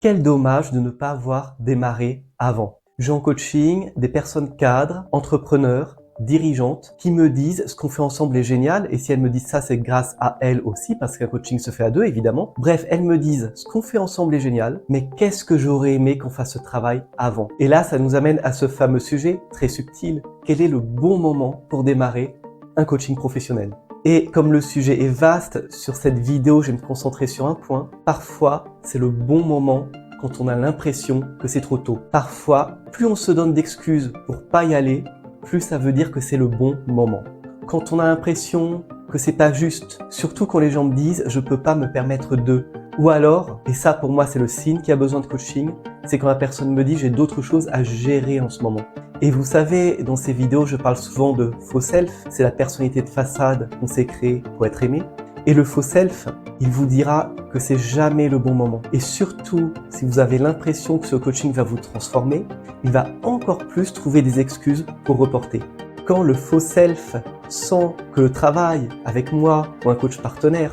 Quel dommage de ne pas avoir démarré avant. J'ai en coaching des personnes cadres, entrepreneurs, dirigeantes qui me disent ce qu'on fait ensemble est génial, et si elles me disent ça, c'est grâce à elles aussi, parce qu'un coaching se fait à deux évidemment. Bref, elles me disent ce qu'on fait ensemble est génial, mais qu'est-ce que j'aurais aimé qu'on fasse ce travail avant. Et là, ça nous amène à ce fameux sujet très subtil. Quel est le bon moment pour démarrer un coaching professionnel? Et comme le sujet est vaste, sur cette vidéo, je vais me concentrer sur un point. Parfois, c'est le bon moment quand on a l'impression que c'est trop tôt. Parfois, plus on se donne d'excuses pour pas y aller, plus ça veut dire que c'est le bon moment. Quand on a l'impression que c'est pas juste, surtout quand les gens me disent « je peux pas me permettre de ». Ou alors, et ça pour moi c'est le signe qu'il y a besoin de coaching, c'est quand la personne me dit « j'ai d'autres choses à gérer en ce moment ». Et vous savez, dans ces vidéos, je parle souvent de faux self, c'est la personnalité de façade qu'on s'est créée pour être aimé. Et le faux self, il vous dira que c'est jamais le bon moment. Et surtout, si vous avez l'impression que ce coaching va vous transformer, il va encore plus trouver des excuses pour reporter. Quand le faux self sent que le travail avec moi ou un coach partenaire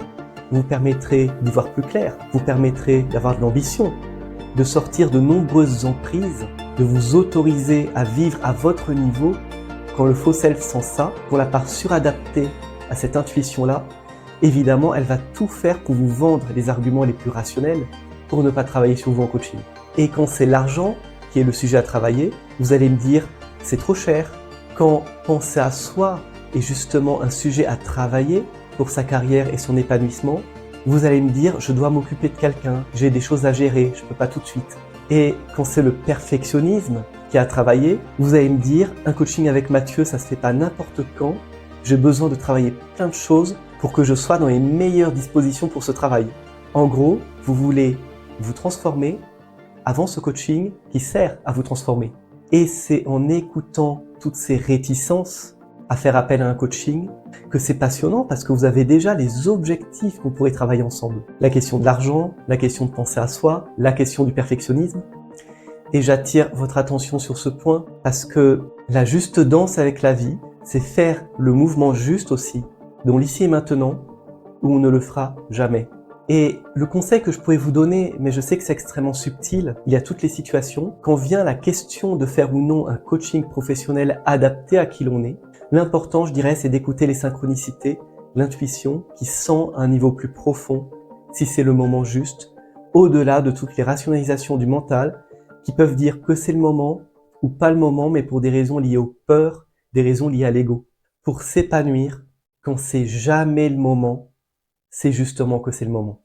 vous permettrait d'y voir plus clair, vous permettrait d'avoir de l'ambition, de sortir de nombreuses emprises, de vous autoriser à vivre à votre niveau, quand le faux self sent ça, pour la part suradaptée à cette intuition-là, évidemment, elle va tout faire pour vous vendre les arguments les plus rationnels pour ne pas travailler sur vous en coaching. Et quand c'est l'argent qui est le sujet à travailler, vous allez me dire « c'est trop cher ». Quand penser à soi est justement un sujet à travailler pour sa carrière et son épanouissement, vous allez me dire « je dois m'occuper de quelqu'un, j'ai des choses à gérer, je peux pas tout de suite ». Et quand c'est le perfectionnisme qui a à travailler, vous allez me dire « un coaching avec Mathieu, ça se fait pas n'importe quand, j'ai besoin de travailler plein de choses pour que je sois dans les meilleures dispositions pour ce travail ». En gros, vous voulez vous transformer avant ce coaching qui sert à vous transformer. Et c'est en écoutant toutes ces réticences à faire appel à un coaching que c'est passionnant parce que vous avez déjà les objectifs qu'on pourrait travailler ensemble. La question de l'argent, la question de penser à soi, la question du perfectionnisme. Et j'attire votre attention sur ce point parce que la juste danse avec la vie, c'est faire le mouvement juste aussi, dont l'ici et maintenant, où on ne le fera jamais. Et le conseil que je pourrais vous donner, mais je sais que c'est extrêmement subtil, il y a toutes les situations, quand vient la question de faire ou non un coaching professionnel adapté à qui l'on est, l'important, je dirais, c'est d'écouter les synchronicités, l'intuition qui sent à un niveau plus profond, si c'est le moment juste, au-delà de toutes les rationalisations du mental qui peuvent dire que c'est le moment ou pas le moment, mais pour des raisons liées aux peurs, des raisons liées à l'ego. Pour s'épanouir, quand c'est jamais le moment, c'est justement que c'est le moment.